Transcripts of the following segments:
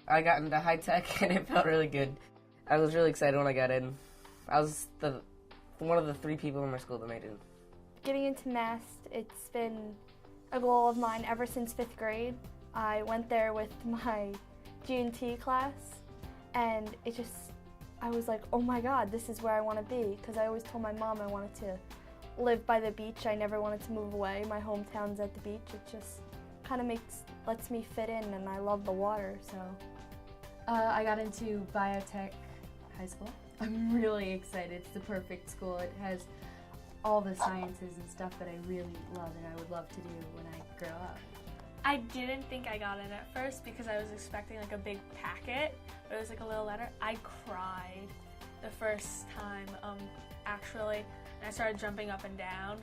I got into high tech and it felt really good. I was really excited when I got in. I was one of the 3 people in my school that made it. Getting into Mass, it's been a goal of mine ever since 5th grade. I went there with my G&T class, and I was like, oh my God, this is where I want to be, because I always told my mom I wanted to live by the beach. I never wanted to move away. My hometown's at the beach. It just kind of lets me fit in, and I love the water, so. I got into biotech high school. I'm really excited. It's the perfect school. It has all the sciences and stuff that I really love and I would love to do when I grow up. I didn't think I got in at first because I was expecting like a big packet, but it was like a little letter. I cried the first time, actually, and I started jumping up and down,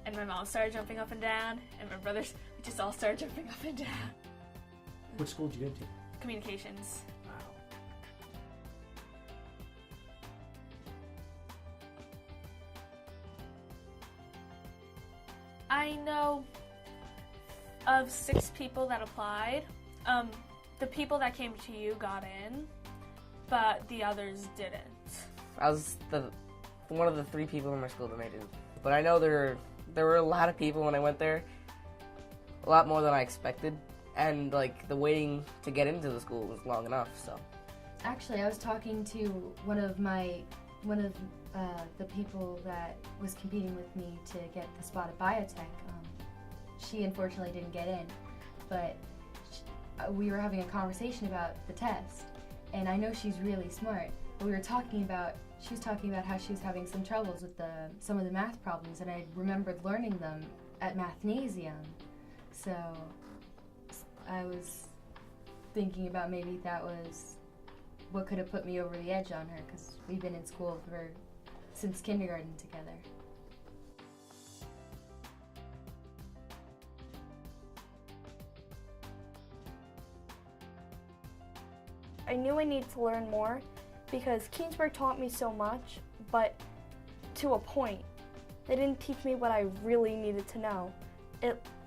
and my mom started jumping up and down, and my brothers, we just all started jumping up and down. What school did you go to? Communications. Wow. I know of 6 people that applied. The people that came to you got in, but the others didn't. I was one of the 3 people in my school that made it. But I know there were a lot of people when I went there, a lot more than I expected, and like the waiting to get into the school was long enough. So, actually, I was talking to one of the people that was competing with me to get the spot at biotech. She unfortunately didn't get in, but we were having a conversation about the test, and I know she's really smart, but she was talking about how she was having some troubles with some of the math problems, and I remembered learning them at Mathnasium. So I was thinking about maybe that was what could have put me over the edge on her, because we've been in school since kindergarten together. I knew I needed to learn more because Keansburg taught me so much, but to a point. They didn't teach me what I really needed to know.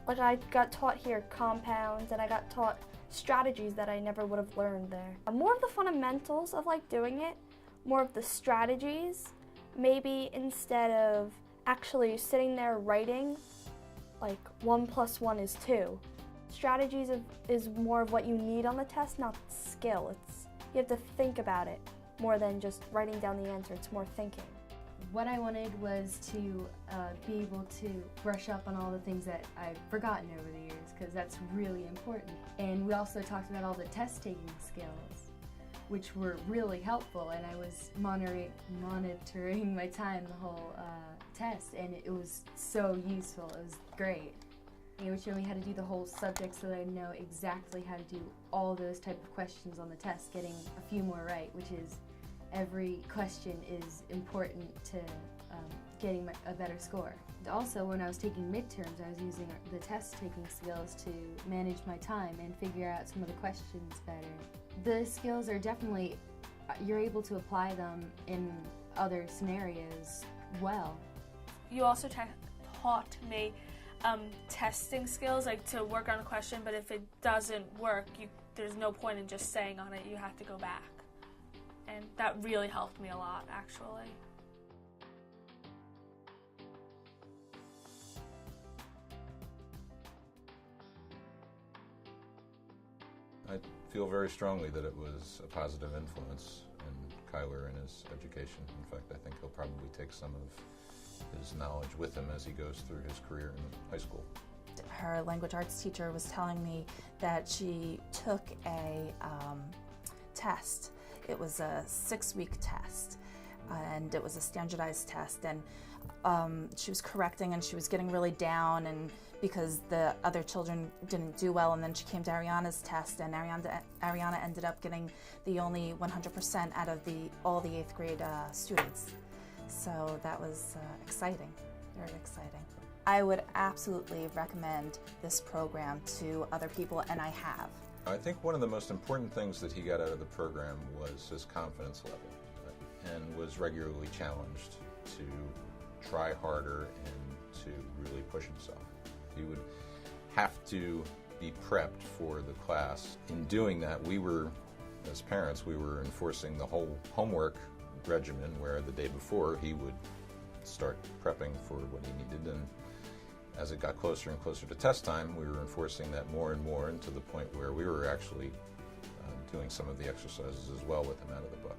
Like I got taught here compounds, and I got taught strategies that I never would have learned there. More of the fundamentals of like doing it, more of the strategies, maybe instead of actually sitting there writing like 1 + 1 is 2. Strategies is more of what you need on the test, not skill. You have to think about it more than just writing down the answer. It's more thinking. What I wanted was to be able to brush up on all the things that I've forgotten over the years, because that's really important. And we also talked about all the test-taking skills, which were really helpful, and I was monitoring my time the whole test, and it was so useful. It was great. It would show me how to do the whole subject so that I know exactly how to do all those type of questions on the test, getting a few more right, which is every question is important to getting a better score. Also, when I was taking midterms, I was using the test-taking skills to manage my time and figure out some of the questions better. The skills are definitely, you're able to apply them in other scenarios well. You also taught me testing skills, like to work on a question, but if it doesn't work, there's no point in just staying on it. You have to go back. And that really helped me a lot, actually. I feel very strongly that it was a positive influence in Kyler and his education. In fact, I think he'll probably take some of his knowledge with him as he goes through his career in high school. Her language arts teacher was telling me that she took a test. It was a 6-week test, and it was a standardized test, and she was correcting, and she was getting really down, and because the other children didn't do well, and then she came to Ariana's test, and Ariana ended up getting the only 100% out of all the 8th grade students. So that was exciting, very exciting. I would absolutely recommend this program to other people, and I have. I think one of the most important things that he got out of the program was his confidence level, and was regularly challenged to try harder and to really push himself. He would have to be prepped for the class. In doing that, we were as parents, we were enforcing the whole homework regimen where the day before he would start prepping for what he needed, and as it got closer and closer to test time, we were enforcing that more and more, and to the point where we were actually doing some of the exercises as well with him out of the book.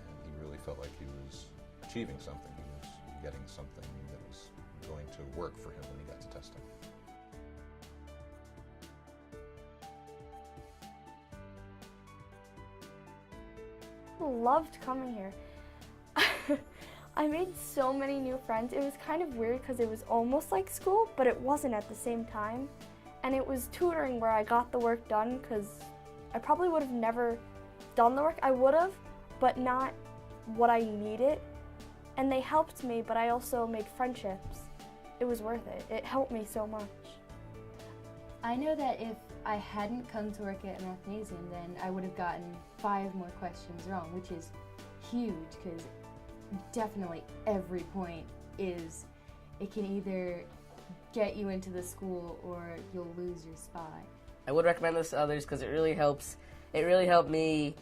And he really felt like he was achieving something. He was getting something that was going to work for him when he got to testing. Loved coming here. I made so many new friends. It was kind of weird because it was almost like school, but it wasn't at the same time. And it was tutoring where I got the work done, because I probably would have never done the work. I would have, but not what I needed. And they helped me, but I also made friendships. It was worth it. It helped me so much. I know that if I hadn't come to work at Mathnasium, then I would have gotten 5 more questions wrong, which is huge, because definitely every point is, it can either get you into the school or you'll lose your spot. I would recommend this to others because it really helps. It really helped me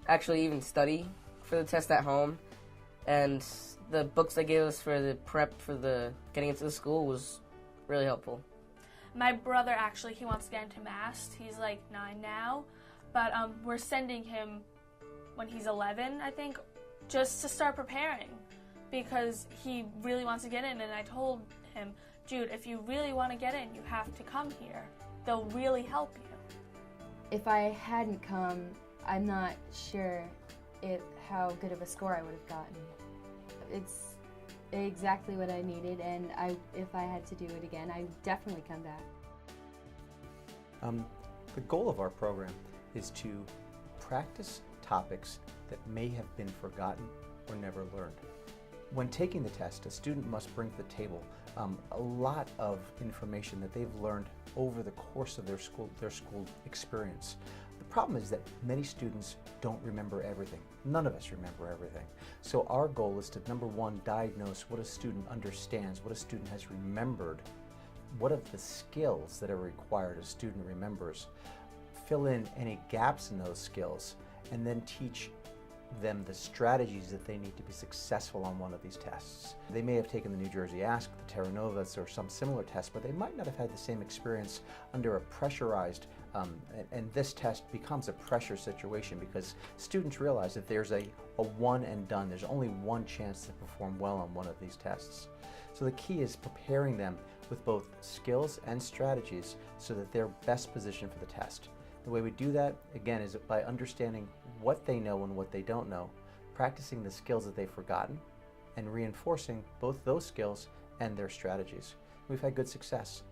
actually even study for the test at home, and the books they gave us for the prep for the getting into the school was really helpful. My brother actually, he wants to get into Mass. He's like 9 now, but we're sending him when he's 11, I think, just to start preparing, because he really wants to get in. And I told him, Jude, if you really want to get in, you have to come here. They'll really help you. If I hadn't come, I'm not sure how good of a score I would have gotten. It's exactly what I needed, and if I had to do it again, I'd definitely come back. The goal of our program is to practice topics that may have been forgotten or never learned. When taking the test, a student must bring to the table a lot of information that they've learned over the course of their school experience. The problem is that many students don't remember everything. None of us remember everything. So our goal is to, number one, diagnose what a student understands, what a student has remembered, what are the skills that are required a student remembers, fill in any gaps in those skills, and then teach them the strategies that they need to be successful on one of these tests. They may have taken the New Jersey Ask, the Terra Novas, or some similar test, but they might not have had the same experience under a pressurized, and this test becomes a pressure situation because students realize that there's a one and done. There's only one chance to perform well on one of these tests. So the key is preparing them with both skills and strategies so that they're best positioned for the test. The way we do that, again, is by understanding what they know and what they don't know, practicing the skills that they've forgotten, and reinforcing both those skills and their strategies. We've had good success.